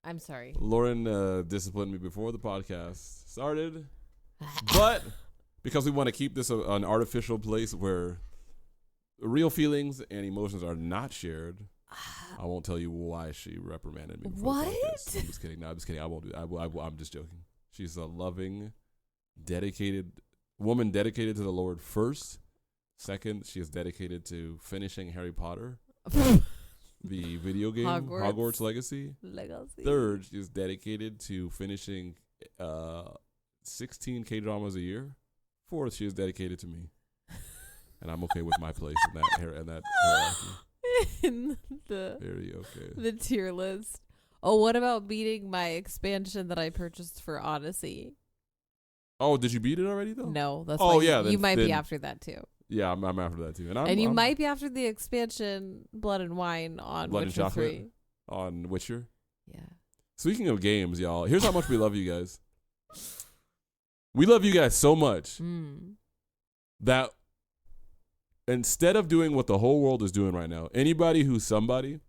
I'm sorry. Lauren disciplined me before the podcast started, but because we want to keep this an artificial place where real feelings and emotions are not shared, I won't tell you why she reprimanded me before the podcast. I'm just kidding. No, I'm just kidding. I won't do that. I'm just joking. She's a loving, dedicated woman, dedicated to the Lord first. Second, she is dedicated to finishing Harry Potter, the video game, Hogwarts Legacy. Third, she is dedicated to finishing 16 K-dramas a year. Fourth, she is dedicated to me. And I'm okay with my place in that hierarchy. In the Very okay. The tier list. Oh, what about beating my expansion that I purchased for Odyssey? Oh, did you beat it already though? No, that's you might be after that too. Yeah, I'm after that too. And you might be after the expansion Blood and Wine on Blood Witcher and 3. On Witcher? Yeah. Speaking of games, y'all, here's how much we love you guys. We love you guys so much that instead of doing what the whole world is doing right now, anybody who's somebody,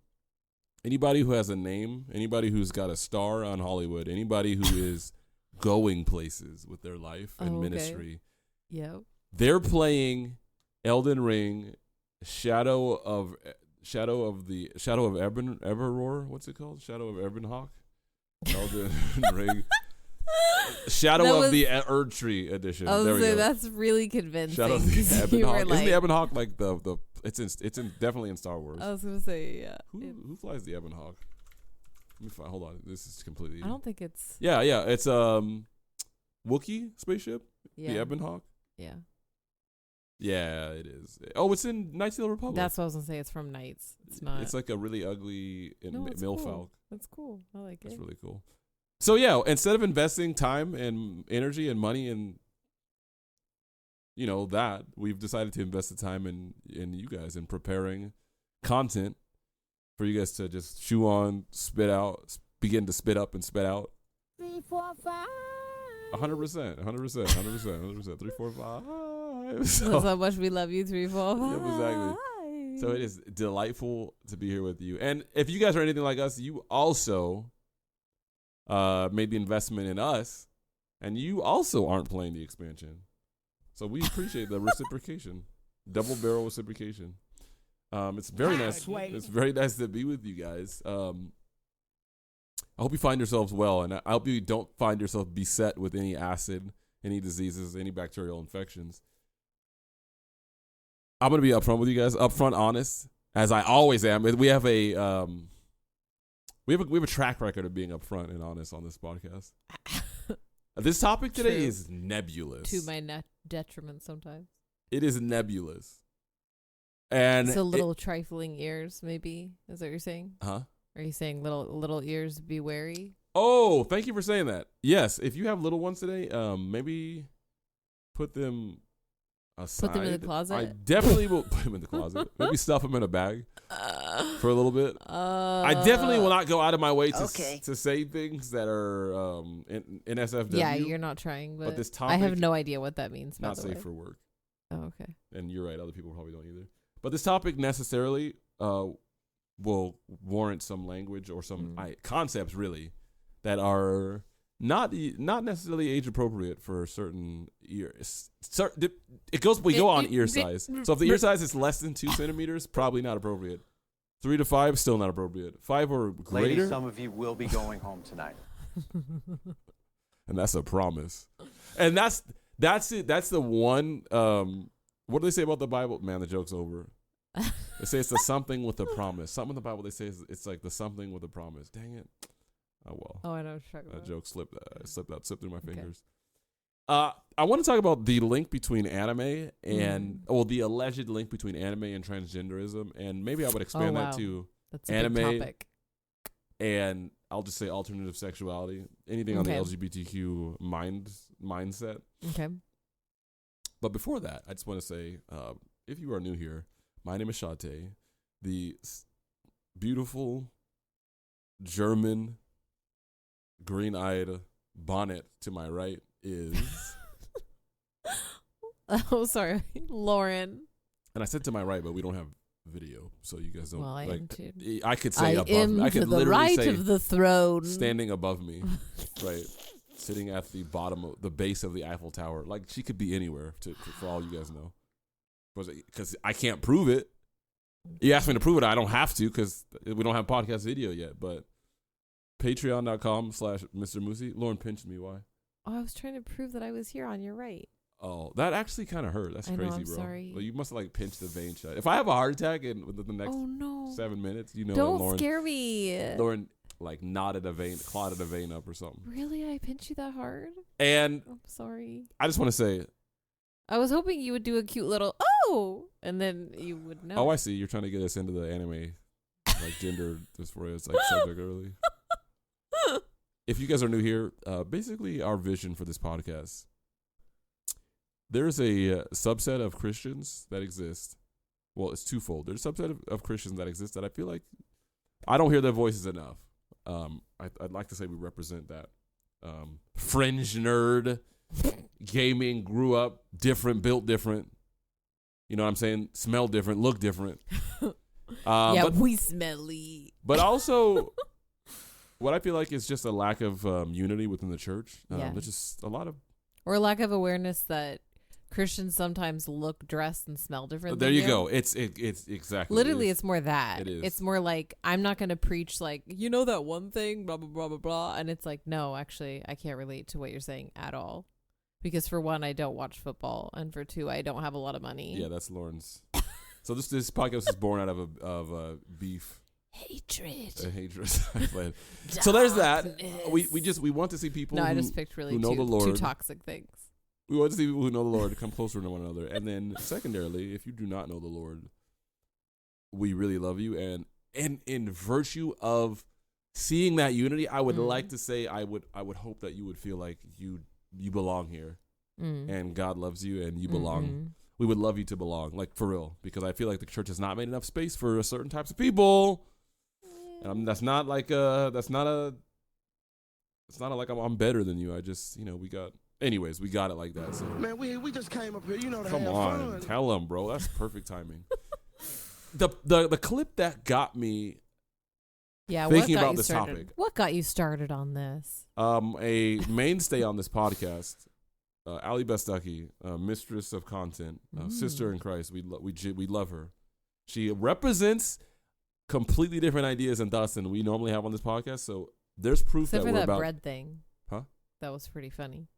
anybody who has a name, anybody who's got a star on Hollywood, anybody who is going places with their life and ministry, they're playing Elden Ring, Shadow of Everroar. What's it called? Shadow of Ebonhawk. Elden Ring. Shadow of the Erd Tree edition. There we go. That's really convincing. Shadow of the Ebonhawk. Isn't the Ebonhawk like the? It's definitely in Star Wars. I was gonna say yeah. Who flies the Ebonhawk? Let me find. Hold on. This is completely. I don't think it's. Yeah. It's Wookiee spaceship. Yeah. The Ebonhawk. Yeah. Yeah, it is. Oh, it's in Knights of the Republic. That's what I was gonna say. It's from Knights. It's not. It's like a really ugly milfalk. Cool. That's cool. I like it. That's really cool. So yeah, instead of investing time and energy and money in, that, we've decided to invest the time in you guys in preparing content for you guys to just chew on, spit out, begin to spit up and spit out. 3, 4, 5. 100%. 3, 4, 5. So, that's how much we love you. 3, 4, 5. Yep, exactly. So it is delightful to be here with you. And if you guys are anything like us, you also made the investment in us, and you also aren't playing the expansion. So we appreciate the reciprocation, double barrel reciprocation. It's very nice. It's very nice to be with you guys. I hope you find yourselves well, and I hope you don't find yourself beset with any acid, any diseases, any bacterial infections. I'm gonna be upfront with you guys, upfront, honest, as I always am. We have a we have a track record of being upfront and honest on this podcast. This topic today is nebulous. To my detriment sometimes. It is nebulous. And so little trifling ears, maybe, is what you're saying? Huh? Are you saying little ears, be wary? Oh, thank you for saying that. Yes, if you have little ones today, maybe put them aside. Put them in the closet? I definitely will put them in the closet. Maybe stuff them in a bag for a little bit. I definitely will not go out of my way to say things that are in SFW. Yeah, you're not trying, but this topic, I have no idea what that means. Not safe for work. Oh, okay. And you're right, other people probably don't either. But this topic necessarily will warrant some language or some concepts really that are not necessarily age appropriate for certain ears. We go on ear size. So if the ear size is less than 2 centimeters, probably not appropriate. 3 to 5, still not appropriate. 5 or greater. Ladies, some of you will be going home tonight. And that's a promise. And that's it. That's the one. What do they say about the Bible? Man, the joke's over. They say it's the something with a promise. Something in the Bible they say it's like the something with a promise. Dang it. Oh well. Oh, I know what you're talking about. That joke slipped through my fingers. I want to talk about the link between anime and the alleged link between anime and transgenderism, and maybe I would expand that to That's a anime big topic. and I'll just say alternative sexuality, anything on the LGBTQ mindset. Okay. But before that, I just want to say, if you are new here, my name is Shate. The beautiful German green-eyed bonnet to my right is... Oh, sorry. Lauren. And I said to my right, but we don't have video, so you guys don't. Well, I am like, too. I could say I above am me. I to could the literally right say of the throne. standing above me, right, sitting at the bottom of the base of the Eiffel Tower. Like she could be anywhere, for all you guys know, because I can't prove it. You asked me to prove it, I don't have to because we don't have podcast video yet. But Patreon.com/Mr. Moosey. Lauren pinched me. Why? Oh, I was trying to prove that I was here on your right. Oh, that actually kind of hurt. That's I know, crazy, I'm bro. sorry. Well, you must have like pinched the vein shut. If I have a heart attack within the next Oh no! 7 minutes, you know, Don't Lauren, scare me. Lauren like clotted a vein up or something. Really, I pinched you that hard? And I'm sorry. I just want to say, I was hoping you would do a cute little and then you would know. oh, I see. You're trying to get us into the anime, like gender dysphoria like subject early. If you guys are new here, basically our vision for this podcast. There's a subset of Christians that exist. Well, it's twofold. There's a subset of Christians that exist that I feel like I don't hear their voices enough. I'd like to say we represent that fringe nerd, gaming, grew up different, built different. You know what I'm saying? Smell different, look different. But we smelly. But also, what I feel like is just a lack of unity within the church. There's just a lot of... Or a lack of awareness that Christians sometimes look, dress, and smell different. There than you go. It's exactly. Literally, it's more that. It is. It's more like, I'm not going to preach like, you know that one thing, blah, blah, blah, blah, blah. And it's like, no, actually, I can't relate to what you're saying at all. Because for one, I don't watch football. And for two, I don't have a lot of money. Yeah, that's Lauren's. So this podcast is born out of a beef. Hatred. A hatred. So there's that. We want to see people I just picked really who know the Lord. two toxic things. We want to see people who know the Lord come closer to one another. And then secondarily, if you do not know the Lord, we really love you. And in virtue of seeing that unity, I would like to say I would hope that you would feel like you belong here. And God loves you and you belong. We would love you to belong, like for real, because I feel like the church has not made enough space for certain types of people. And that's not like it's not like I'm better than you. I just, we got it like that. So Man, we just came up here, to come have on, fun. tell them, bro. That's perfect timing. The clip that got me thinking about this topic. What got you started on this? A mainstay on this podcast, Allie Beth Stuckey, mistress of content, sister in Christ. We love her. She represents completely different ideas and thoughts than we normally have on this podcast. So there's proof Except that for we're that about bread thing. Huh? That was pretty funny.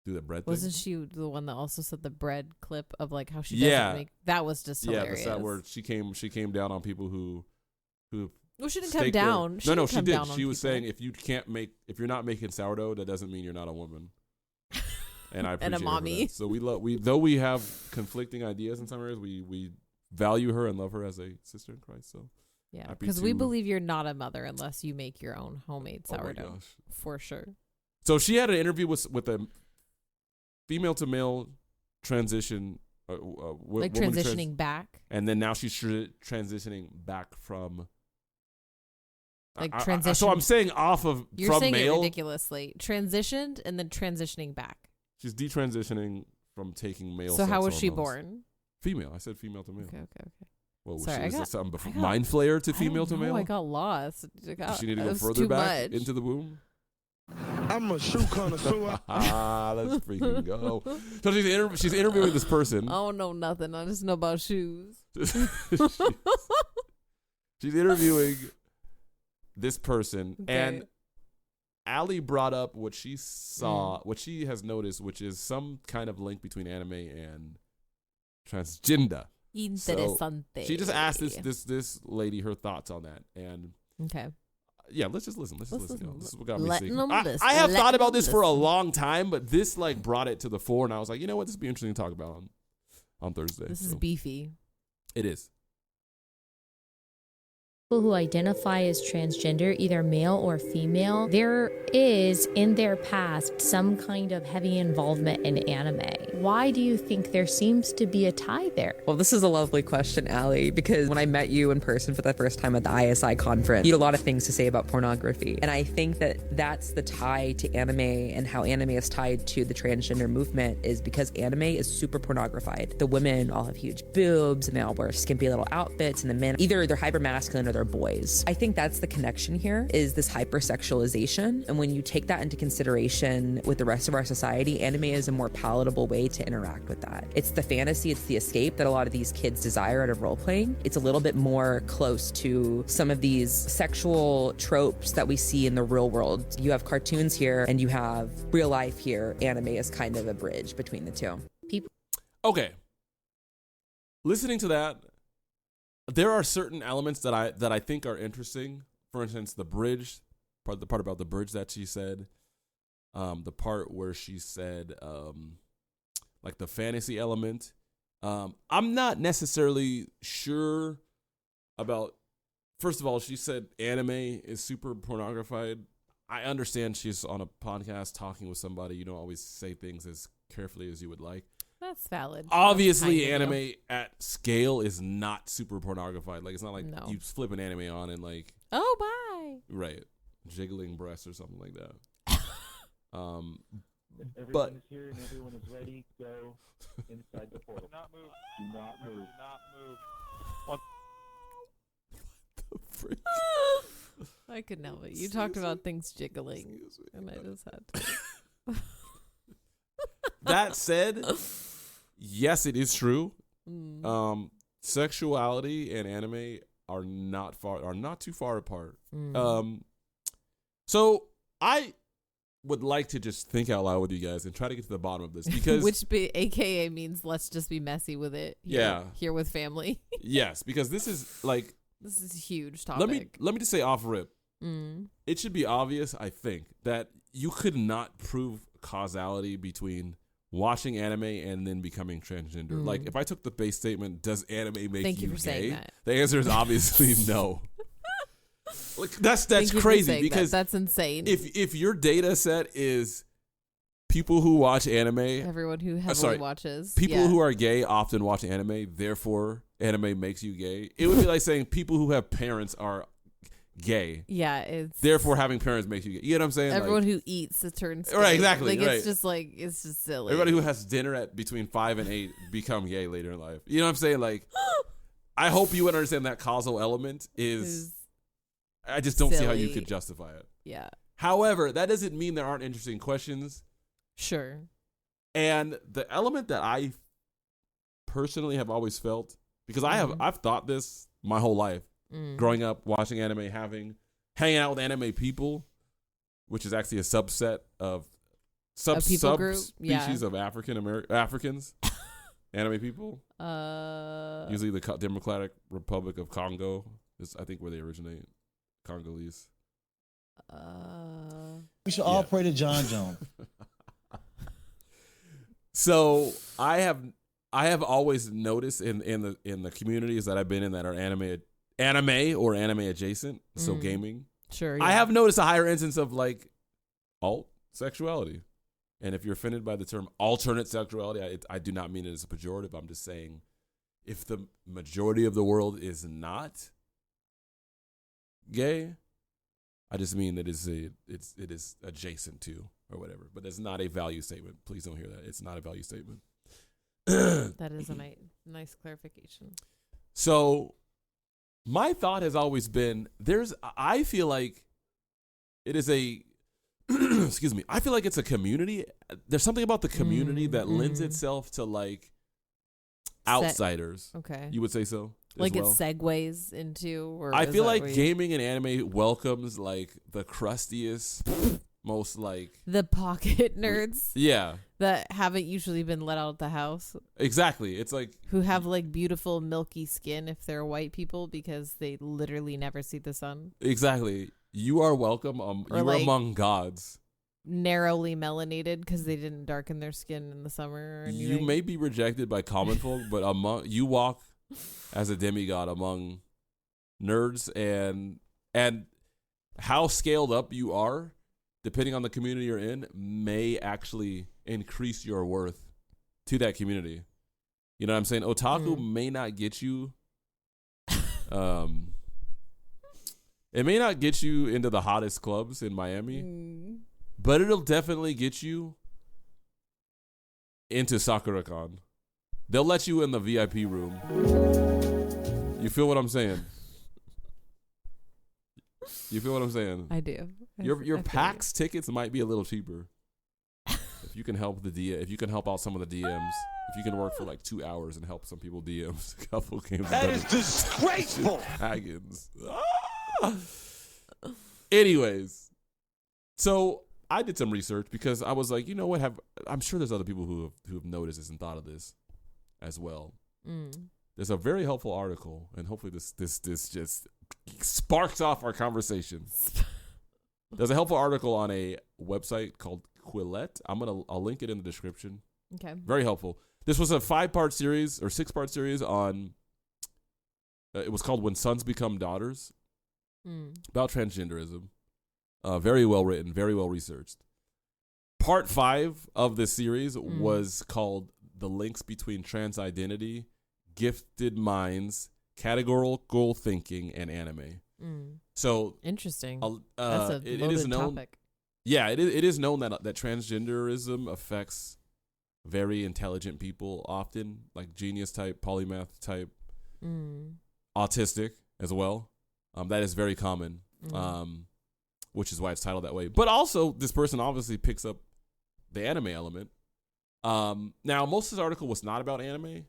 Do the bread Wasn't thing? she the one that also said the bread clip of like how she Yeah. doesn't make that was just hilarious. Yeah, that's where she came down on people who well, she didn't stake come down. No, she did. She She was saying if you're not making sourdough, that doesn't mean you're not a woman. And I appreciate and a mommy. her for that. So though we have conflicting ideas in some areas, we value her and love her as a sister in Christ. So yeah, happy because we to- believe you're not a mother unless you make your own homemade Oh my sourdough gosh. for sure. So she had an interview with a female to male transition, Like transitioning back, and then now she's transitioning back from. like So transition. I'm saying off of You're from saying male. it ridiculously. Transitioned and then transitioning back. She's detransitioning from taking male. So how sex was she hormones. born? Female. I said female to male. Okay. Well, was Sorry, she, I is got- that something before I got- mind flayer to I female to don't know, male? I got lost. Does she need to It go was further too back much. into the womb? I'm a shoe connoisseur. Let's freaking go. So she's interviewing this person. I don't know nothing. I just know about shoes. She's interviewing this person, Okay. and Allie brought up what she saw, what she has noticed, which is some kind of link between anime and transgender. Interesante. She just asked this lady her thoughts on that, and Okay. yeah, let's just listen. Let's listen. listen. This is what got me Letting thinking. them I listen. have Letting thought about them this for a listen. long time, but this like brought it to the fore, and I was like, you know what, this would be interesting to talk about on Thursday. This is So, beefy. it is. People who identify as transgender, either male or female, there is in their past some kind of heavy involvement in anime. Why do you think there seems to be a tie there? Well, this is a lovely question, Allie, because when I met you in person for the first time at the ISI conference, you had a lot of things to say about pornography. And I think that that's the tie to anime and how anime is tied to the transgender movement is because anime is super pornographied. The women all have huge boobs and they all wear skimpy little outfits, and the men, either they're hyper masculine or they're boys. I think that's the connection here, is this hypersexualization. And when you take that into consideration with the rest of our society, anime is a more palatable way to interact with that. It's the fantasy, it's the escape that a lot of these kids desire out of role playing. It's a little bit more close to some of these sexual tropes that we see in the real world. You have cartoons here and you have real life here. Anime is kind of a bridge between the two. Okay. Listening to that, there are certain elements that I think are interesting. For instance, the bridge, the part about the bridge that she said, the part where she said, like the fantasy element. I'm not necessarily sure about. First of all, she said anime is super pornographied. I understand she's on a podcast talking with somebody. You don't always say things as carefully as you would like. That's valid. Obviously, anime at scale is not super pornographied. Like, it's not like you flip an anime on and like, oh, bye. Right. Jiggling breasts or something like that. Everyone is here and everyone is ready. Go inside the portal. Do not move. Do not move. Do not move. What the frick? I couldn't help it. You talked about things jiggling, and I just had to. That said, yes, it is true. Sexuality and anime are not too far apart. So I would like to just think out loud with you guys and try to get to the bottom of this, because AKA means let's just be messy with it. Here with family. Yes, because this is like, this is a huge topic. Let me just say off rip. It should be obvious, I think, that you could not prove causality between watching anime and then becoming transgender. Like, if I took the base statement, does anime make you gay? The answer is obviously no. Like, that's crazy, because that's insane. If your data set is people who watch anime, everyone who heavily watches, people who are gay often watch anime, therefore anime makes you gay. It would be like saying people who have parents are gay. Yeah, it's therefore having parents makes you gay. You know what I'm saying? Everyone who eats turns gay. Right, exactly. Like, right. it's just silly. Everybody who has dinner at between 5 and 8 become gay later in life. You know what I'm saying? Like, I hope you would understand that causal element is I just don't see how you could justify it. Yeah. However, that doesn't mean there aren't interesting questions. Sure. And the element that I personally have always felt, because I've thought this my whole life, growing up, watching anime, hanging out with anime people, which is actually a subset of subspecies of Africans, anime people. Usually the Democratic Republic of Congo is, I think, where they originate. Congolese. We should all pray to John Jones. So I have always noticed in the communities that I've been in that are anime or anime adjacent, so gaming. Sure. Yeah. I have noticed a higher instance of like alt sexuality. And if you're offended by the term alternate sexuality, I do not mean it as a pejorative. I'm just saying, if the majority of the world is not gay, I just mean that it is adjacent to or whatever. But it's not a value statement. Please don't hear that. It's not a value statement. That is a nice clarification. So my thought has always been, I feel like it is a excuse me, I feel like it's a community. There's something about the community that lends itself to like outsiders. Okay. You would say so? Like it segues into, or I feel like gaming and anime welcomes like the crustiest, most like the pocket nerds. Yeah. That haven't usually been let out of the house. Exactly. It's like who have like beautiful milky skin if they're white people because they literally never see the sun. Exactly. You are welcome. You are like among gods. Narrowly melanated because they didn't darken their skin in the summer or anything. You may be rejected by common folk, but you walk as a demigod among nerds and how scaled up you are, depending on the community you're in, may actually increase your worth to that community. You know what I'm saying? Otaku may not get you. It may not get you into the hottest clubs in Miami, but it'll definitely get you into Sakura-con. They'll let you in the VIP room. You feel what I'm saying? You feel what I'm saying? I do. Your PAX tickets might be a little cheaper if you can help if you can help out some of the DMs. If you can work for like 2 hours and help some people DMs a couple games. That is disgraceful. Dragons. Anyways, so I did some research because I was like, you know what? I'm sure there's other people who have noticed this and thought of this as well. There's a very helpful article, and hopefully this just sparks off our conversation. There's a helpful article on a website called Quillette. I'll link it in the description. Okay. Very helpful. This was a 5-part series or 6-part series on. It was called "When Sons Become Daughters," about transgenderism. Very well written, very well researched. Part 5 of this series was called "The Links Between Trans Identity, Gifted Minds, Categorical Thinking, and Anime." So interesting. That's a loaded topic. Yeah, it is known that transgenderism affects very intelligent people often, like genius type, polymath type, autistic as well. That is very common, which is why it's titled that way. But also, this person obviously picks up the anime element. Now, most of this article was not about anime,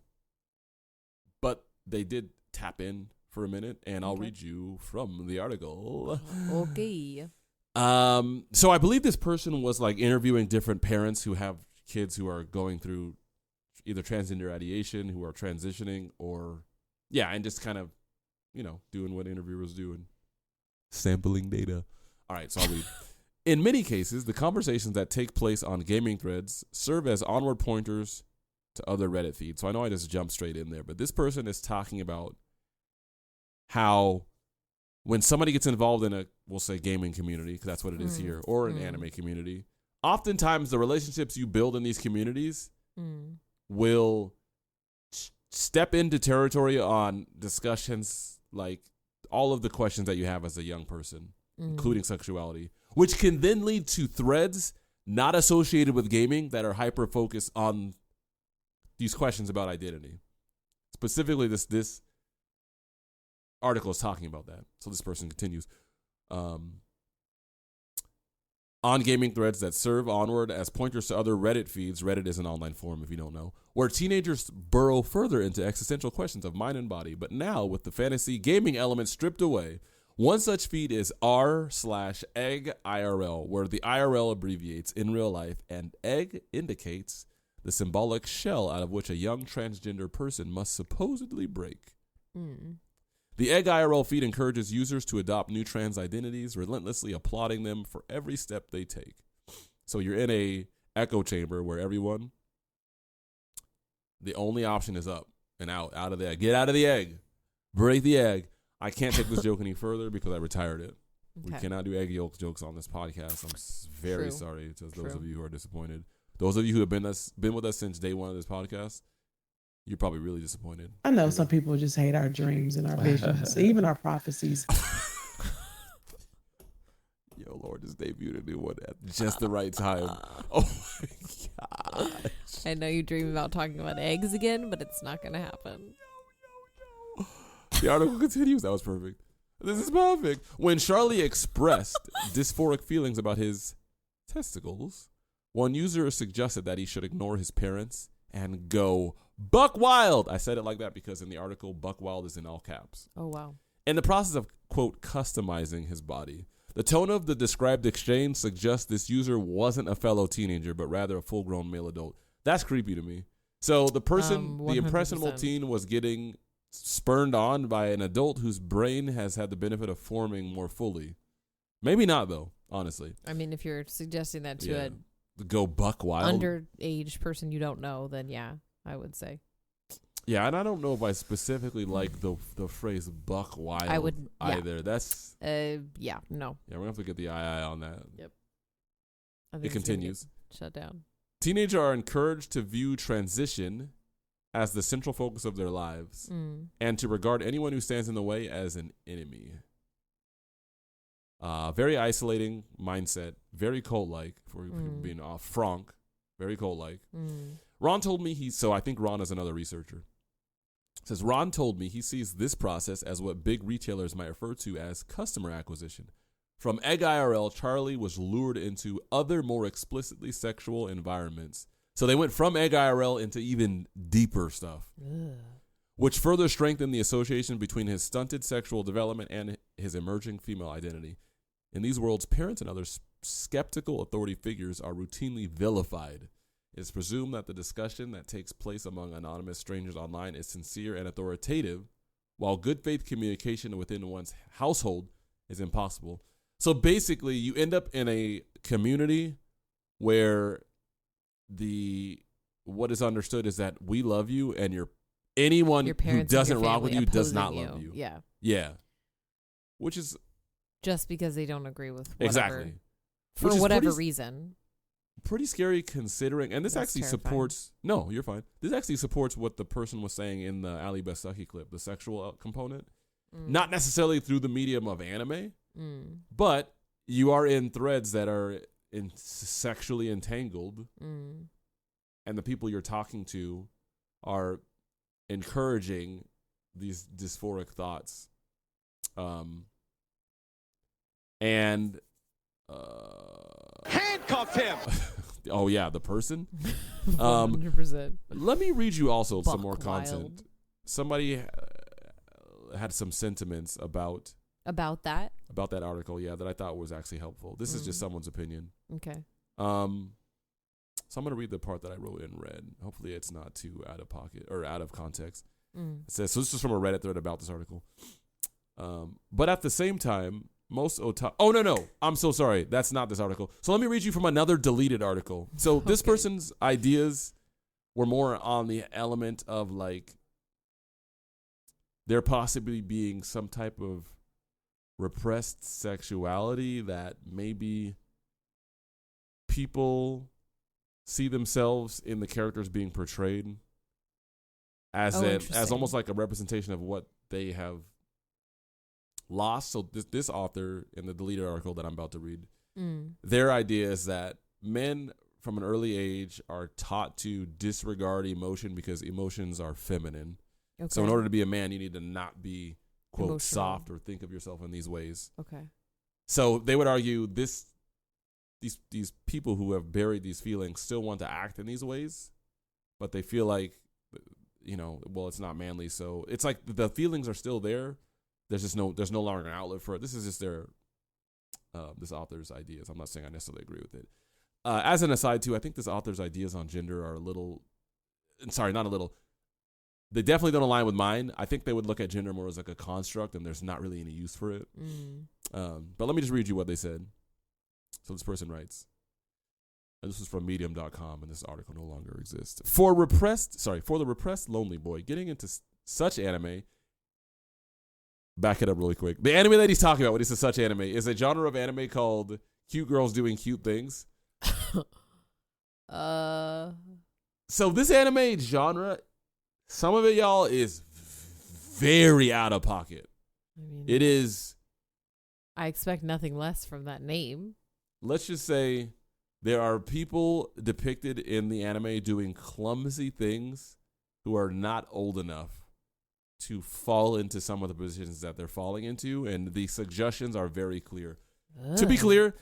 but they did tap in for a minute, and I'll read you from the article. Okay. So I believe this person was like interviewing different parents who have kids who are going through either transgender ideation, who are transitioning, or and just kind of, doing what interviewers do and sampling data. All right, so I'll read. In many cases, the conversations that take place on gaming threads serve as onward pointers to other Reddit feeds. So I know I just jumped straight in there, but this person is talking about how when somebody gets involved in we'll say gaming community, because that's what it is here, or an anime community, oftentimes the relationships you build in these communities will step into territory on discussions like all of the questions that you have as a young person, including sexuality, which can then lead to threads not associated with gaming that are hyper-focused on these questions about identity. Specifically, this article is talking about that. So this person continues. On gaming threads that serve onward as pointers to other Reddit feeds. Reddit is an online forum, if you don't know, where teenagers burrow further into existential questions of mind and body. But now, with the fantasy gaming element stripped away, one such feed is r/egg IRL, where the IRL abbreviates in real life, and egg indicates the symbolic shell out of which a young transgender person must supposedly break. The Egg IRL feed encourages users to adopt new trans identities, relentlessly applauding them for every step they take. So you're in a echo chamber where the only option is up and out of the egg. Get out of the egg. Break the egg. I can't take this joke any further because I retired it. Okay. We cannot do egg yolk jokes on this podcast. I'm very sorry to those of you who are disappointed. Those of you who have been with us since day one of this podcast, you're probably really disappointed. I know some people just hate our dreams and our visions, even our prophecies. Yo, Lord, just debuted a new one at just the right time. Oh my gosh. I know you dream about talking about eggs again, but it's not going to happen. The article continues. That was perfect. This is perfect. When Charlie expressed dysphoric feelings about his testicles, one user suggested that he should ignore his parents and go buck wild. I said it like that because in the article, buck wild is in all caps. Oh, wow. In the process of, quote, customizing his body. The tone of the described exchange suggests this user wasn't a fellow teenager, but rather a full-grown male adult. That's creepy to me. So the person, the impressionable teen, was getting spurned on by an adult whose brain has had the benefit of forming more fully. Maybe not, though, honestly. I mean, if you're suggesting that to go buck wild, underage person you don't know, then yeah, I would say. Yeah, and I don't know if I specifically like the phrase "buck wild" I would either. That's no. yeah. We're gonna have to get the II on that. Yep. I think It it's gonna continues. get shut down. Teenagers are encouraged to view transition as the central focus of their lives, and to regard anyone who stands in the way as an enemy. Very isolating mindset, very cult-like for being franc, very cult-like. Ron told me so I think Ron is another researcher. Says Ron told me he sees this process as what big retailers might refer to as customer acquisition. From Egg IRL, Charlie was lured into other more explicitly sexual environments. So they went from Egg IRL into even deeper stuff, which further strengthened the association between his stunted sexual development and his emerging female identity. In these worlds, parents and other skeptical authority figures are routinely vilified. It is presumed that the discussion that takes place among anonymous strangers online is sincere and authoritative, while good faith communication within one's household is impossible. So basically, you end up in a community where what is understood is that we love you, and anyone who doesn't rock with you does not love you. Yeah. Yeah. Which is just because they don't agree with whatever, exactly for whatever reason. Pretty scary considering, and this That's actually terrifying. supports. No, you're fine. This actually supports what the person was saying in the Allie Beth Stuckey clip, the sexual component. Not necessarily through the medium of anime, but you are in threads that are sexually entangled, and the people you're talking to are encouraging these dysphoric thoughts, and handcuff him. Oh yeah, the person. 100%. Let me read you also Buck some more wild. content. Somebody had some sentiments about that. About that article, yeah, that I thought was actually helpful. This is just someone's opinion. Okay. So I'm gonna read the part that I wrote in red. Hopefully, it's not too out of pocket or out of context. It says, so this is from a Reddit thread about this article. But at the same time, most otaku. Oh no, I'm so sorry. That's not this article. So let me read you from another deleted article. So this person's ideas were more on the element of like there possibly being some type of repressed sexuality that maybe people see themselves in the characters being portrayed as almost like a representation of what they have lost. So this author in the deleted article that I'm about to read, their idea is that men from an early age are taught to disregard emotion because emotions are feminine. Okay. So in order to be a man, you need to not be, quote, emotional, soft, or think of yourself in these ways. Okay. So they would argue these people who have buried these feelings still want to act in these ways, but they feel like, well, it's not manly. So it's like the feelings are still there. There's no longer an outlet for it. This is just this author's ideas. I'm not saying I necessarily agree with it. As an aside too, I think this author's ideas on gender are they definitely don't align with mine. I think they would look at gender more as like a construct, and there's not really any use for it. But let me just read you what they said. So this person writes, and this is from medium.com, and this article no longer exists. For the repressed lonely boy, getting into such anime, back it up really quick. The anime that he's talking about when he says such anime is a genre of anime called cute girls doing cute things. So this anime genre, some of it, y'all, is very out of pocket. I mean, it is. I expect nothing less from that name. Let's just say there are people depicted in the anime doing clumsy things who are not old enough to fall into some of the positions that they're falling into, and the suggestions are very clear. To be clear,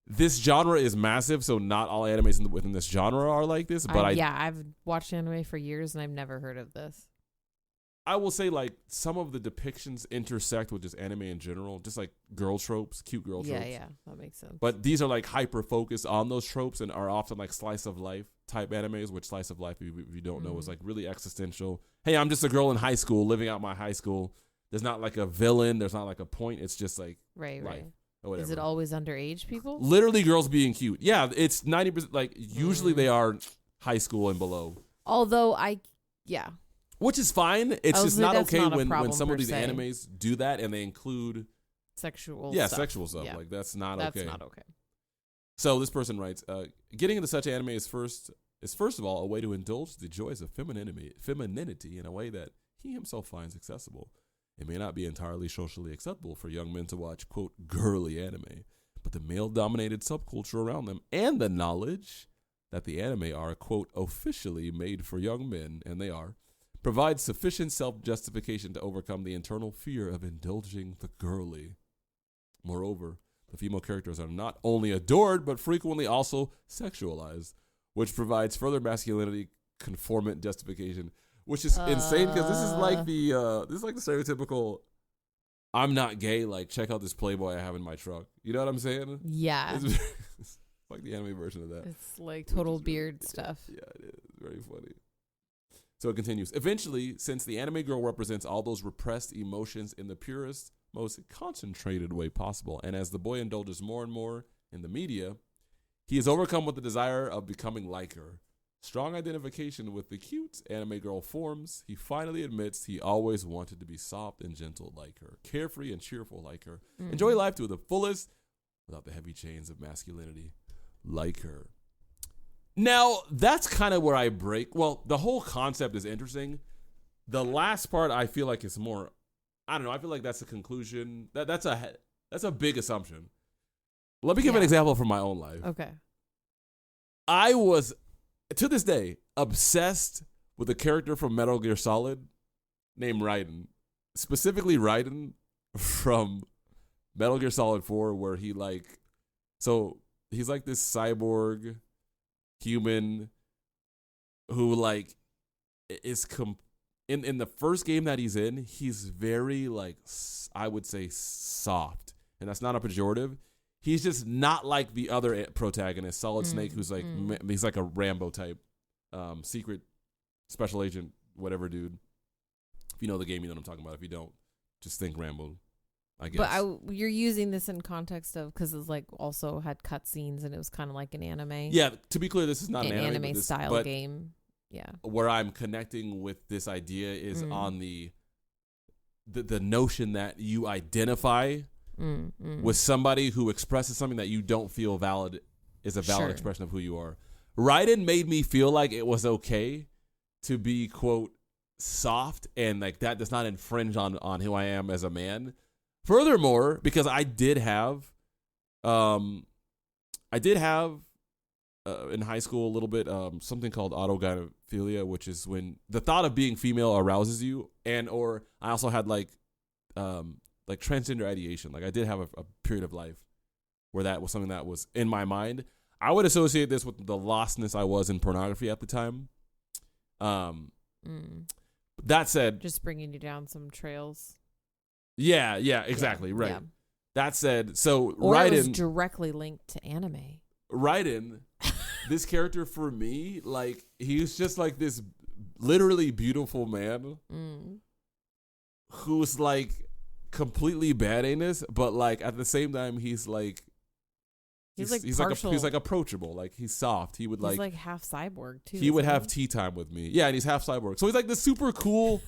this genre is massive, so not all animes within this genre are like this. But I've watched anime for years, and I've never heard of this. I will say, like, some of the depictions intersect with just anime in general, just like girl tropes, cute girl tropes. Yeah, that makes sense. But these are like hyper focused on those tropes and are often like slice of life type animes, which slice of life, if you don't know, is like really existential. Hey, I'm just a girl in high school living out my high school. There's not like a villain. There's not like a point. It's just like life. Right. Or whatever. Is it always underage people? Literally girls being cute. Yeah, it's 90%. Like usually they are high school and below. Although which is fine. It's just not that's okay not a when problem some of per these se. animes do that and they include Sexual sexual stuff. Yeah. Like that's not That's okay. not okay. So this person writes, getting into such anime is first of all a way to indulge the joys of femininity in a way that he himself finds accessible. It may not be entirely socially acceptable for young men to watch, quote, girly anime, but the male-dominated subculture around them and the knowledge that the anime are, quote, officially made for young men, and they are, provides sufficient self-justification to overcome the internal fear of indulging the girly. Moreover, the female characters are not only adored, but frequently also sexualized, which provides further masculinity conformant justification, which is insane because this is like the stereotypical I'm not gay, like check out this Playboy I have in my truck. You know what I'm saying? Yeah. It's like the anime version of that. It's like total beard stuff. Yeah, it is. Very funny. So it continues. Eventually, since the anime girl represents all those repressed emotions in the purest, most concentrated way possible, and as the boy indulges more and more in the media, he is overcome with the desire of becoming like her. Strong identification with the cute anime girl forms. He finally admits he always wanted to be soft and gentle like her, carefree and cheerful like her, enjoy life to the fullest without the heavy chains of masculinity like her. Now, that's kind of where I break. Well, the whole concept is interesting. The last part I feel like is more, I don't know, I feel like that's a conclusion. That's a big assumption. Let me give an example from my own life. Okay. I was, to this day, obsessed with a character from Metal Gear Solid named Raiden. Specifically Raiden from Metal Gear Solid 4, where he's like this cyborg human who like is in the first game that he's in, he's very like, I would say soft, and that's not a pejorative. He's just not like the other protagonist, Solid Snake, who's like, he's like a Rambo type, secret special agent, whatever dude. If you know the game, you know what I'm talking about. If you don't, just think Rambo, I guess. But you're using this in context of, because it's like also had cutscenes and it was kind of like an anime. Yeah, to be clear, this is not an anime style game. Yeah. Where I'm connecting with this idea is on the notion that you identify with somebody who expresses something that you don't feel valid is a valid expression of who you are. Raiden made me feel like it was okay to be, quote, soft, and like that does not infringe on who I am as a man. Furthermore, because I did have in high school a little bit something called autogynephilia, which is when the thought of being female arouses you, and or I also had like transgender ideation. Like I did have a period of life where that was something that was in my mind. I would associate this with the lostness I was in pornography at the time. That said, just bringing you down some trails. Yeah, exactly, right. Yeah. That said, so or Raiden, it was directly linked to anime. Raiden, this character for me, like he's just like this literally beautiful man who's like completely badass, but like at the same time he's like he's like approachable, like he's soft. He would he's like half cyborg too. He would have tea time with me. Yeah, and he's half cyborg, so he's like this super cool.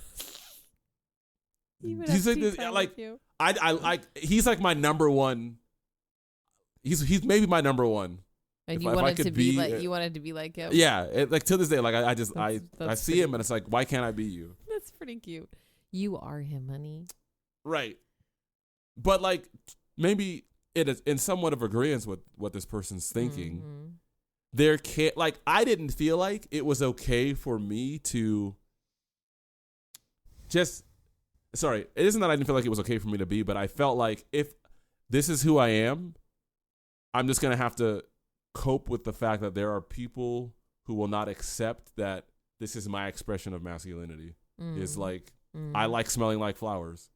He's like this, like I like he's like my number one. He's maybe my number one. And you wanted to be like, you wanted to be like him. Yeah, like to this day, like I see him and it's like, why can't I be you? That's pretty cute. You are him, honey. Right, but like maybe it is in somewhat of agreement with what this person's thinking. There can't, like, I didn't feel like it was okay for me to just. Sorry, it isn't that I didn't feel like it was okay for me to be, but I felt like if this is who I am, I'm just going to have to cope with the fact that there are people who will not accept that this is my expression of masculinity. It's like, I like smelling like flowers.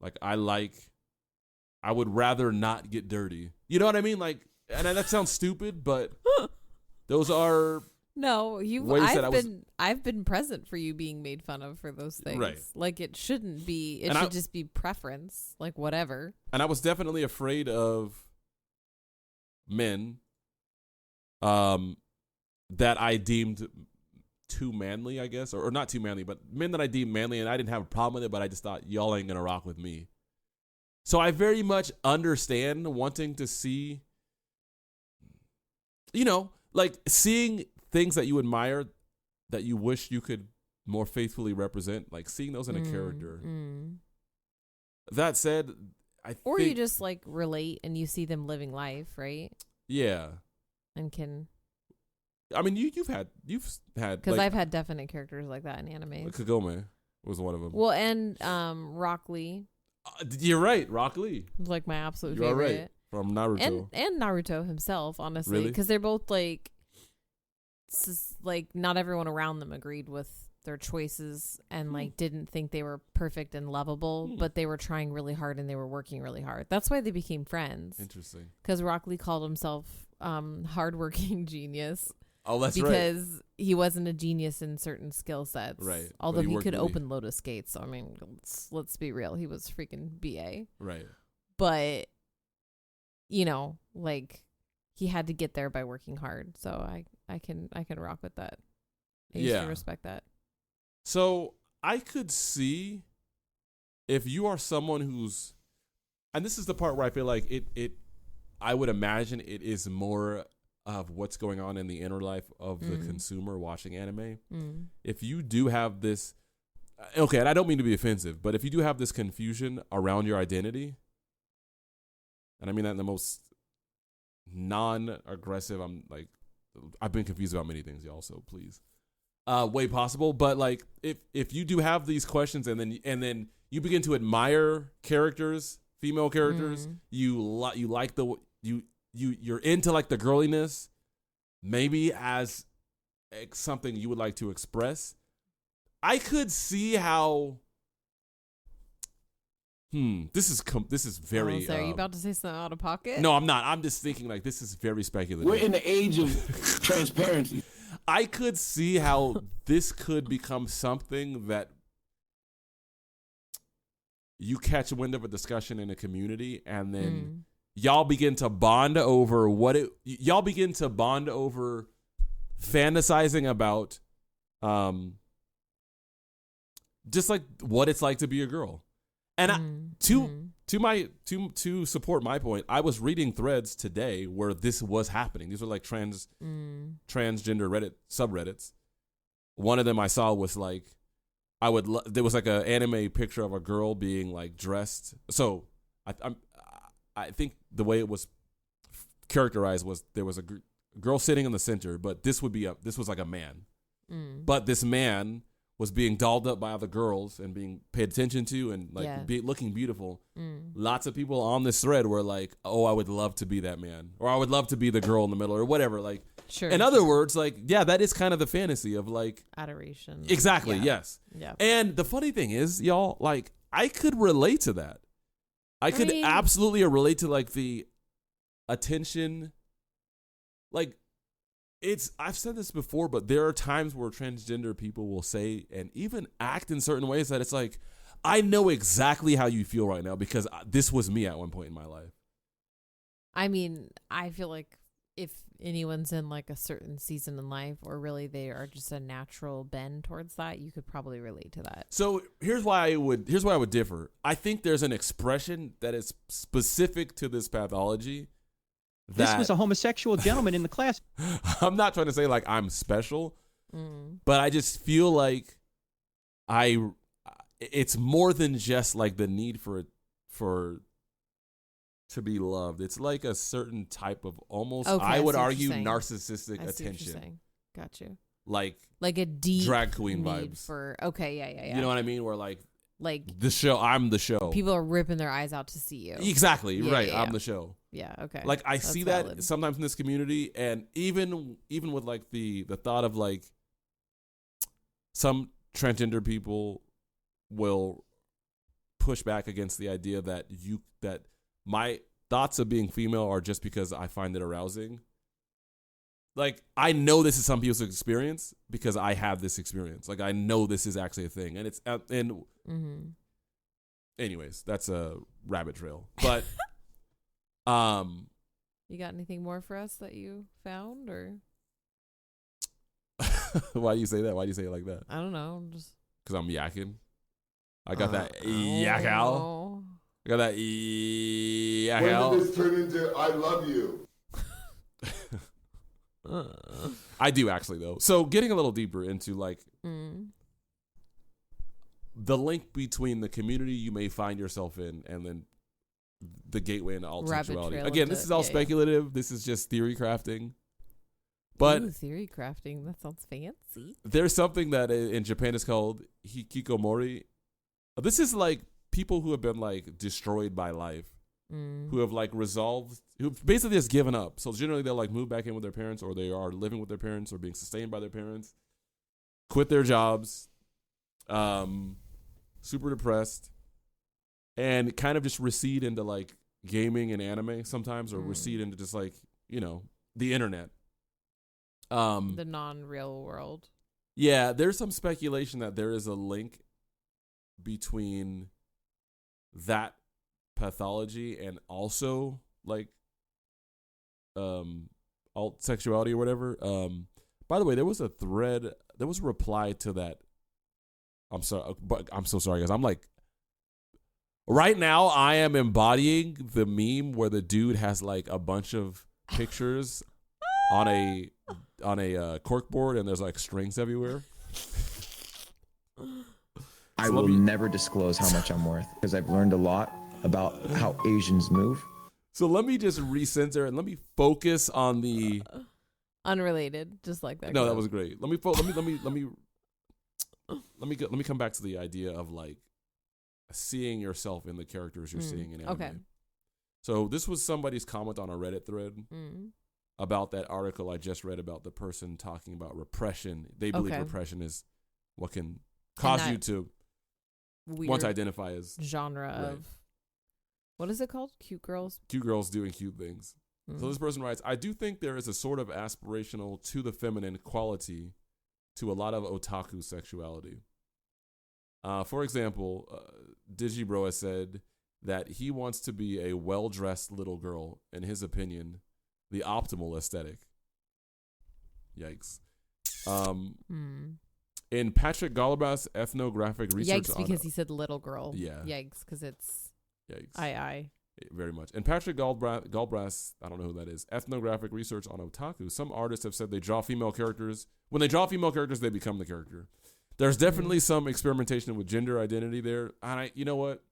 Like, I would rather not get dirty. You know what I mean? Like, and that sounds stupid, but those are... No, I've been present for you being made fun of for those things. Right. Like it shouldn't be. It should just be preference. Like whatever. And I was definitely afraid of men that I deemed too manly, I guess, or not too manly, but men that I deem manly, and I didn't have a problem with it, but I just thought y'all ain't gonna rock with me. So I very much understand wanting to see, like seeing things that you admire that you wish you could more faithfully represent, like seeing those in a character. That said, or you just like relate and you see them living life, right? Yeah. And can. I mean, you've had because I've had definite characters like that in anime. Kagome was one of them. Well, and Rock Lee. You're right, Rock Lee was like my absolute You're favorite. Right. From Naruto and Naruto himself, honestly, because they're both like not everyone around them agreed with their choices and like didn't think they were perfect and lovable, but they were trying really hard and they were working really hard. That's why they became friends. Interesting. Because Rock Lee called himself hardworking genius. Oh, that's because he wasn't a genius in certain skill sets. Right. Although he could open Lotus Gates. So, I mean, let's be real. He was freaking BA. Right. But, like he had to get there by working hard. So I can rock with that. I used to respect that. So I could see if you are someone who's, and this is the part where I feel like I would imagine it is more of what's going on in the inner life of the consumer watching anime. If you do have this, okay, and I don't mean to be offensive, but if you do have this confusion around your identity, and I mean that in the most non-aggressive, I've been confused about many things, y'all, so please, way possible. But like, if you do have these questions and then you begin to admire characters, female characters, you like you're into like the girliness, maybe as something you would like to express. I could see how. This is very. So are you about to say something out of pocket? No, I'm not. I'm just thinking like this is very speculative. We're in the age of transparency. I could see how this could become something that you catch wind of a discussion in a community, and then y'all begin to bond over fantasizing about just like what it's like to be a girl. And to support my point, I was reading threads today where this was happening. These were like transgender Reddit subreddits. One of them I saw was like, there was like an anime picture of a girl being like dressed. So I think the way it was characterized was there was a girl sitting in the center, but this was like a man. But this man was being dolled up by other girls and being paid attention to and like looking beautiful. Lots of people on this thread were like, "Oh, I would love to be that man," or "I would love to be the girl in the middle," or whatever. Like, in other words, like, yeah, that is kind of the fantasy of like adoration. Exactly. Yes. Yeah. And the funny thing is, y'all, like, I could relate to that. I could absolutely relate to like the attention, like. I've said this before, but there are times where transgender people will say and even act in certain ways that it's like, I know exactly how you feel right now because this was me at one point in my life. I mean, I feel like if anyone's in like a certain season in life or really they are just a natural bend towards that, you could probably relate to that. So here's why I would differ. I think there's an expression that is specific to this pathology. This was a homosexual gentleman in the class. I'm not trying to say like I'm special, but I just feel like it's more than just like the need for to be loved. It's like a certain type of almost, I would argue, narcissistic attention. Got you. Like a deep drag queen need vibes. Yeah. You know what I mean? Where like the show, I'm the show. People are ripping their eyes out to see you. Exactly. Right. I'm the show. Yeah. Okay. Like I see that sometimes in this community, and even with like the thought of like some transgender people will push back against the idea that my thoughts of being female are just because I find it arousing. Like, I know this is some people's experience because I have this experience. Like, I know this is actually a thing. And it's, anyways, that's a rabbit trail. But, you got anything more for us that you found or? Why do you say that? Why do you say it like that? I don't know. Just because I'm yakking. I got that yak out. I got that yak out. When did this turn into I love you? I do actually though. So getting a little deeper into like the link between the community you may find yourself in and then the gateway into alt sexuality. Again, this is all speculative. This is just theory crafting. But theory crafting, that sounds fancy. There's something that in Japan is called hikikomori. This is like people who have been like destroyed by life, who have like resolved, who've basically just given up. So generally they'll like move back in with their parents, or they are living with their parents or being sustained by their parents, quit their jobs, super depressed, and kind of just recede into like gaming and anime sometimes, or recede into just like, you know, the internet. The non-real world. Yeah, there's some speculation that there is a link between that pathology and also like alt sexuality or whatever. By the way, there was a reply to that. I'm so sorry guys. I'm like, right now I am embodying the meme where the dude has like a bunch of pictures on a corkboard and there's like strings everywhere. I will never disclose how much I'm worth because I've learned a lot about how Asians move. So let me just recenter and let me focus on the unrelated, just like that. No, that was great. Let me come back to the idea of like seeing yourself in the characters you're seeing in anime. Okay. So this was somebody's comment on a Reddit thread about that article I just read about the person talking about repression. They believe repression is what can cause you to want to identify as genre of what is it called? Cute girls? Cute girls doing cute things. So this person writes, I do think there is a sort of aspirational to the feminine quality to a lot of otaku sexuality. For example, Digibro has said that he wants to be a well-dressed little girl, in his opinion, the optimal aesthetic. Yikes. In Patrick Galbraith's ethnographic research Yikes, because he said little girl. Yeah. Yikes, because it's yikes. I. Very much. And Patrick Galbraith's, I don't know who that is, ethnographic research on otaku, some artists have said they draw female characters. When they draw female characters, they become the character. There's definitely some experimentation with gender identity there. And you know what?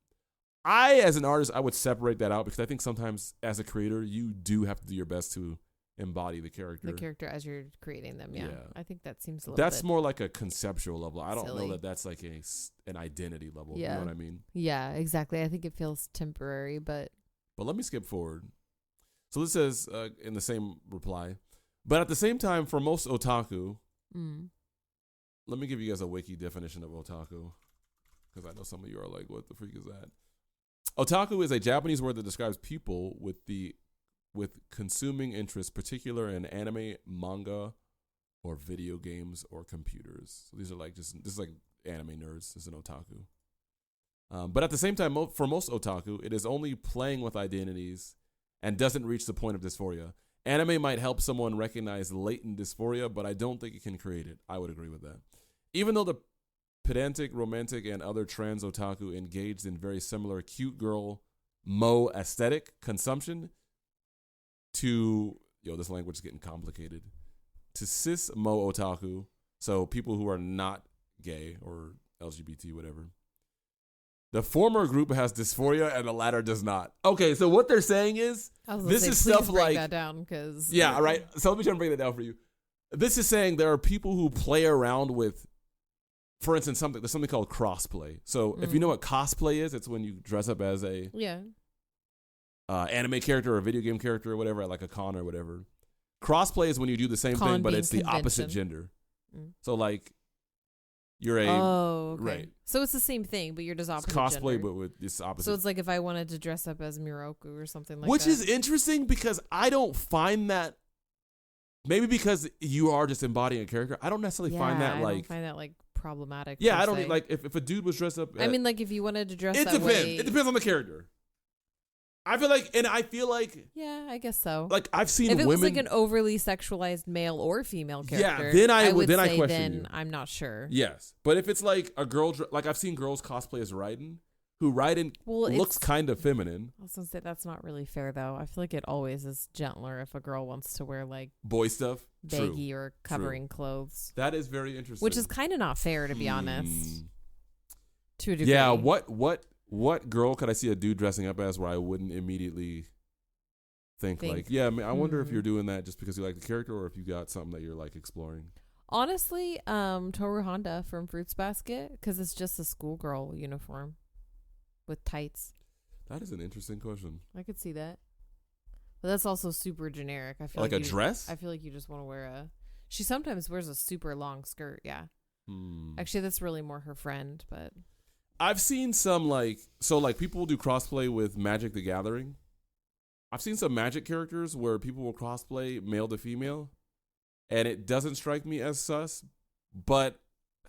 As an artist, I would separate that out because I think sometimes as a creator, you do have to do your best to embody the character. The character as you're creating them, yeah. I think that seems a little That's bit more like a conceptual level. I don't silly. know that that's like an identity level. Yeah. You know what I mean? Yeah, exactly. I think it feels temporary, but let me skip forward. So this says in the same reply, but at the same time, for most otaku, let me give you guys a wiki definition of otaku because I know some of you are like, what the freak is that? Otaku is a Japanese word that describes people with consuming interests, particular in anime, manga, or video games or computers. So these are like this is like anime nerds. This is an otaku. But at the same time, for most otaku, it is only playing with identities and doesn't reach the point of dysphoria. Anime might help someone recognize latent dysphoria, but I don't think it can create it. I would agree with that. Even though the pedantic, romantic, and other trans otaku engaged in very similar cute girl mo aesthetic consumption to, this language is getting complicated, to cis mo otaku, so people who are not gay or LGBT, whatever. The former group has dysphoria and the latter does not. Okay, so what they're saying is, this is stuff like that down because yeah, right. So let me try to break that down for you. This is saying there are people who play around with, for instance, there's something called crossplay. So if you know what cosplay is, it's when you dress up as a anime character or a video game character or whatever at like a con or whatever. Crossplay is when you do the same thing, but it's the opposite gender. So like you're a right. So it's the same thing, but you're just opposite cosplay, gender. but with this opposite. So it's like if I wanted to dress up as Miroku or something like Which that. is interesting because I don't find that. Maybe because you are just embodying a character, I don't necessarily find that I don't find that like problematic. Yeah, I don't like if a dude was dressed up. I mean, like if you wanted to dress it that depends. way. It depends on the character. I feel like yeah, I guess so. Like I've seen if it women was like an overly sexualized male or female character, then I would then say I question then you. I'm not sure. Yes, but if it's like a girl, like I've seen girls cosplay as Raiden, who Raiden looks kind of feminine. I was gonna say that's not really fair though. I feel like it always is gentler if a girl wants to wear like boy stuff, baggy or covering clothes. That is very interesting. Which is kind of not fair, to be honest. To a degree. Yeah. What girl could I see a dude dressing up as where I wouldn't immediately think like, yeah, I mean, I wonder if you're doing that just because you like the character or if you got something that you're like exploring. Honestly, Toru Honda from Fruits Basket, because it's just a schoolgirl uniform with tights. That is an interesting question. I could see that. But that's also super generic. I feel like a dress? I feel like you just want to wear a... She sometimes wears a super long skirt, yeah. Actually, that's really more her friend, but... I've seen some like people do crossplay with Magic the Gathering. I've seen some Magic characters where people will crossplay male to female, and it doesn't strike me as sus. But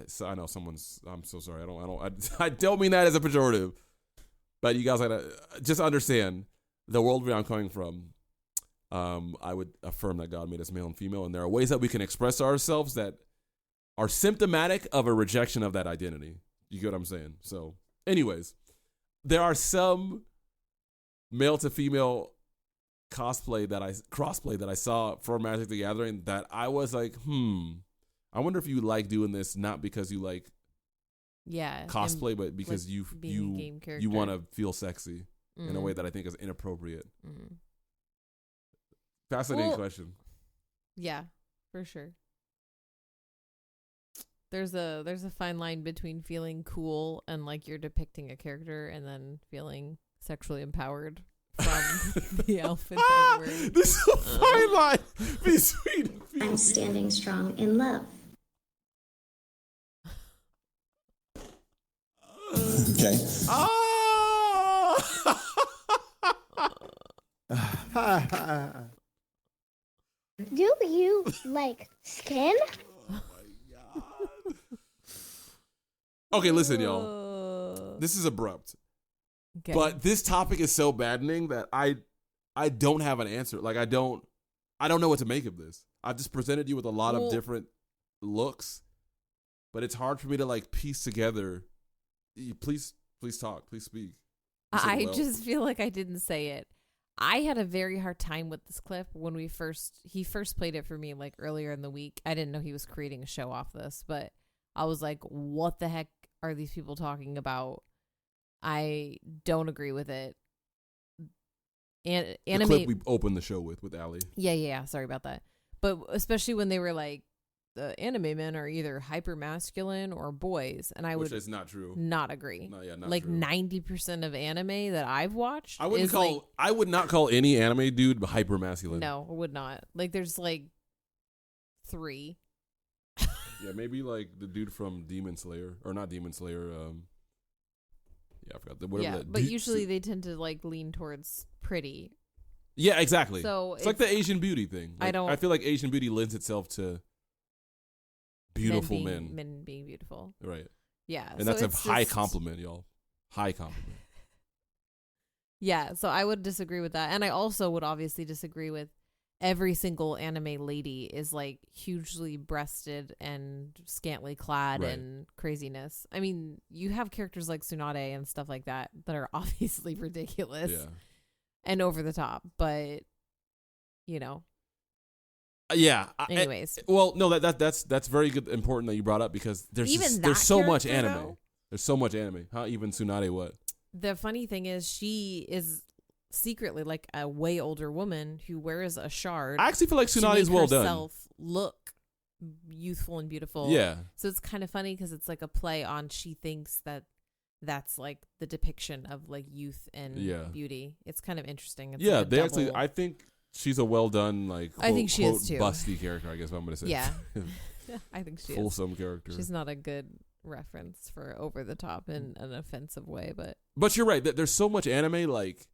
so I know someone's. I'm so sorry. I don't mean that as a pejorative. But you guys gotta just understand the world where I'm coming from. I would affirm that God made us male and female, and there are ways that we can express ourselves that are symptomatic of a rejection of that identity. You get what I'm saying? So, anyways, there are some male to female crossplay that I saw for Magic the Gathering that I was like, I wonder if you like doing this not because you like cosplay, but because you want to feel sexy in a way that I think is inappropriate. Fascinating question. Yeah, for sure. There's a fine line between feeling cool and like you're depicting a character and then feeling sexually empowered from the outfit that you're wearing. This is a fine line between I'm standing strong in love. Okay. Do you like skin? Okay, listen, y'all. This is abrupt. Okay. But this topic is so maddening that I don't have an answer. Like I don't know what to make of this. I've just presented you with a lot of different looks, but it's hard for me to like piece together. Please talk. Please speak. I just feel like I didn't say it. I had a very hard time with this clip when he first played it for me like earlier in the week. I didn't know he was creating a show off this, but I was like, what the heck are these people talking about? I don't agree with it. And the clip we opened the show with Allie. Yeah. Sorry about that. But especially when they were like, the anime men are either hyper masculine or boys, and which is not true. Not agree. No, yeah, not like true. 90% of anime that I've watched, I would not call any anime dude hyper masculine. No, I would not. Like there's like 3. Yeah, maybe like the dude from Demon Slayer or not Demon Slayer. Yeah, I forgot the whatever. Yeah, but usually they tend to like lean towards pretty. Yeah, exactly. So it's like the Asian beauty thing. Like, I feel like Asian beauty lends itself to beautiful men. Men being beautiful. Right. Yeah. And that's a high compliment, y'all. High compliment. Yeah, so I would disagree with that. And I also would obviously disagree with every single anime lady is like hugely breasted and scantily clad and craziness. I mean, you have characters like Tsunade and stuff like that are obviously ridiculous and over the top, but you know. Yeah. Anyways. Well, no, that's very good, important that you brought up because there's so much anime. Though? There's so much anime. Huh? Even Tsunade, what? The funny thing is she is secretly like a way older woman who wears a shard. I actually feel like Tsunade is well done. Herself look youthful and beautiful. Yeah. So it's kind of funny because it's like a play on she thinks that's like the depiction of like youth and beauty. It's kind of interesting. It's like actually. I think she's a well done like. Quote, I think she is too. Busty character. I guess what I'm gonna say. Yeah. I think she fulsome character. She's not a good reference for over the top in an offensive way, but you're right. There's so much anime like.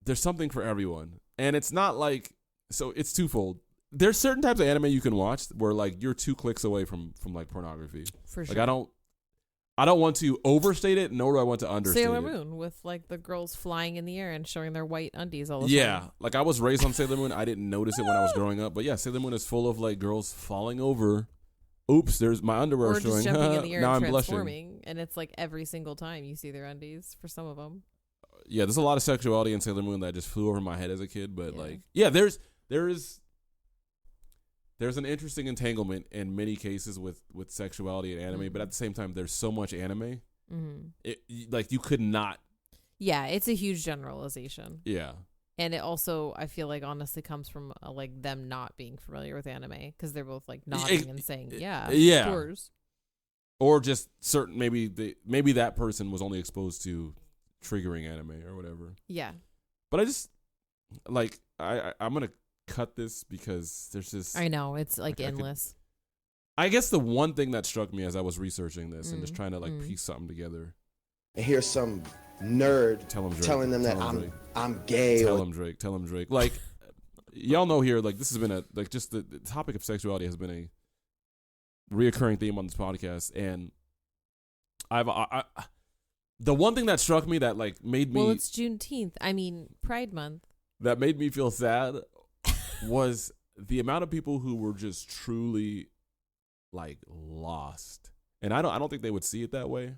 There's something for everyone. And it's not like, so it's twofold. There's certain types of anime you can watch where like you're 2 clicks away from like pornography. For sure. Like I don't want to overstate it, nor do I want to understate Sailor it. Moon with like the girls flying in the air and showing their white undies all the Yeah, time. like I was raised on Sailor Moon. I didn't notice it when I was growing up, but yeah, Sailor Moon is full of like girls falling over. Oops, there's my underwear Or showing. just jumping in the air now and I'm blushing. transforming, and it's like every single time you see their undies for some of them. Yeah, there's a lot of sexuality in Sailor Moon that just flew over my head as a kid, but there's an interesting entanglement in many cases with sexuality and anime, but at the same time, there's so much anime. Like you could not. Yeah, it's a huge generalization. Yeah. And it also, I feel like, honestly comes from like them not being familiar with anime because they're both like nodding and saying, yeah, of course. Or just certain, maybe that person was only exposed to triggering anime or whatever. Yeah. But I just, like, I'm going to cut this because there's just. I know, it's like endless. I guess the one thing that struck me as I was researching this and just trying to like piece something together. And here's some nerd telling them that I'm gay. Tell him Drake. Like, y'all know here, like this has been just the topic of sexuality has been a reoccurring theme on this podcast, and the one thing that struck me that like made me it's Juneteenth. I mean Pride Month. That made me feel sad was the amount of people who were just truly like lost, and I don't think they would see it that way,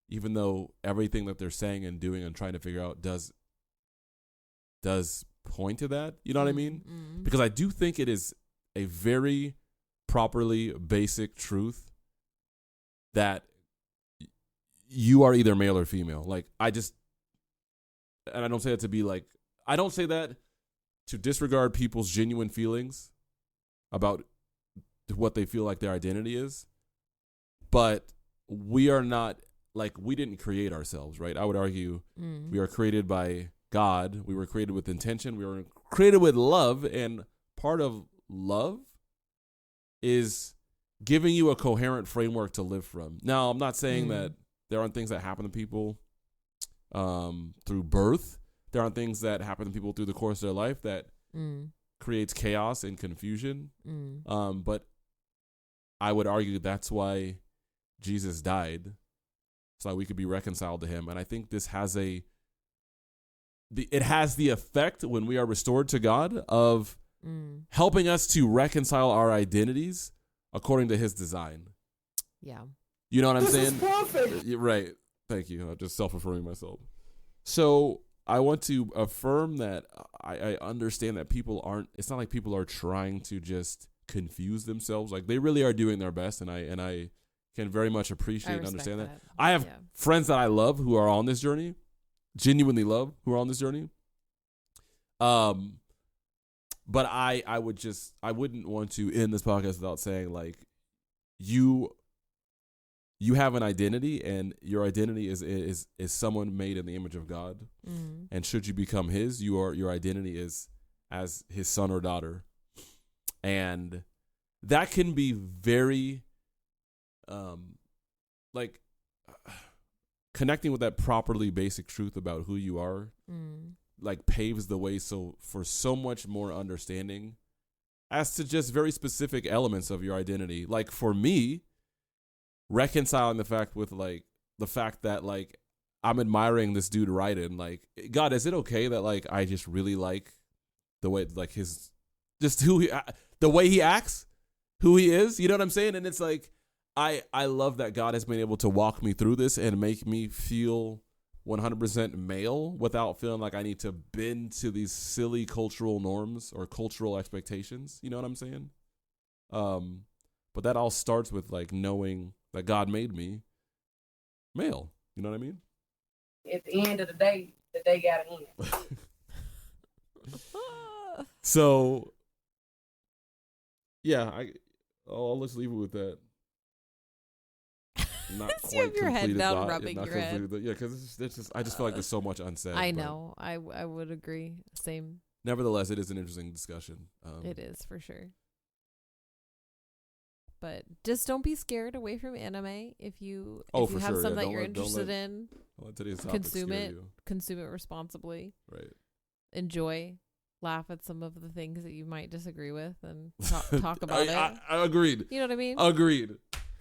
even though everything that they're saying and doing and trying to figure out does point to that. You know what I mean? Because I do think it is a very properly basic truth that you are either male or female. Like I don't say that to be like, I don't say that to disregard people's genuine feelings about what they feel like their identity is, but we are not, like, we didn't create ourselves, right? I would argue we are created by God. We were created with intention. We were created with love, and part of love is giving you a coherent framework to live from. Now, I'm not saying that there aren't things that happen to people through birth. There aren't things that happen to people through the course of their life that creates chaos and confusion. But I would argue that's why Jesus died, so that we could be reconciled to him. And I think this has it has the effect when we are restored to God of helping us to reconcile our identities according to his design. Yeah. You know what I'm saying? This is perfect. Right. Thank you. I'm just self-affirming myself. So I want to affirm that I understand that it's not like people are trying to just confuse themselves. Like they really are doing their best, and I can very much appreciate and understand that. I have friends that I love who are on this journey, genuinely love, who are on this journey. But I wouldn't want to end this podcast without saying, like, you have an identity, and your identity is someone made in the image of God. And should you become his, your identity is as his son or daughter. And that can be very connecting with that properly basic truth about who you are, like paves the way for so much more understanding as to just very specific elements of your identity. Like for me, reconciling the fact that like I'm admiring this dude Raiden, like, God, is it okay that like I just really like the way, like, the way he acts, who he is, you know what I'm saying? And it's like I love that God has been able to walk me through this and make me feel 100% male without feeling like I need to bend to these silly cultural norms or cultural expectations. You know what I'm saying? But that all starts with like knowing that God made me male. You know what I mean? At the end of the day gotta end. So, yeah, I'll just leave it with that. Not quite you have your head down, thought, rubbing your head. Yeah, because I just feel like there's so much unsaid. I know. I would agree. Same. Nevertheless, it is an interesting discussion. It is, for sure. But just don't be scared away from anime. If you have something that you're interested in, consume it responsibly. Right. Enjoy. Laugh at some of the things that you might disagree with and talk about it. I agreed. You know what I mean? Agreed.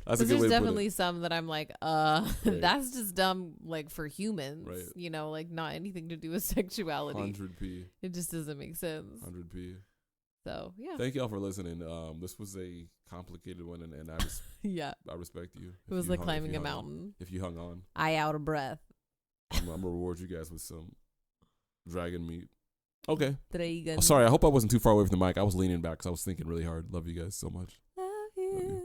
That's a good way there's to definitely put it. some that I'm like, Right. that's just dumb, like for humans, Right. you know, like not anything to do with sexuality. 100p. It just doesn't make sense. 100p. So yeah. Thank y'all for listening. This was a complicated one, and I yeah. I respect you. It was like climbing a mountain. If you hung on, I out of breath. I'm gonna reward you guys with some dragon meat. Okay. Dragon. Oh, sorry, I hope I wasn't too far away from the mic. I was leaning back because I was thinking really hard. Love you guys so much. Love you.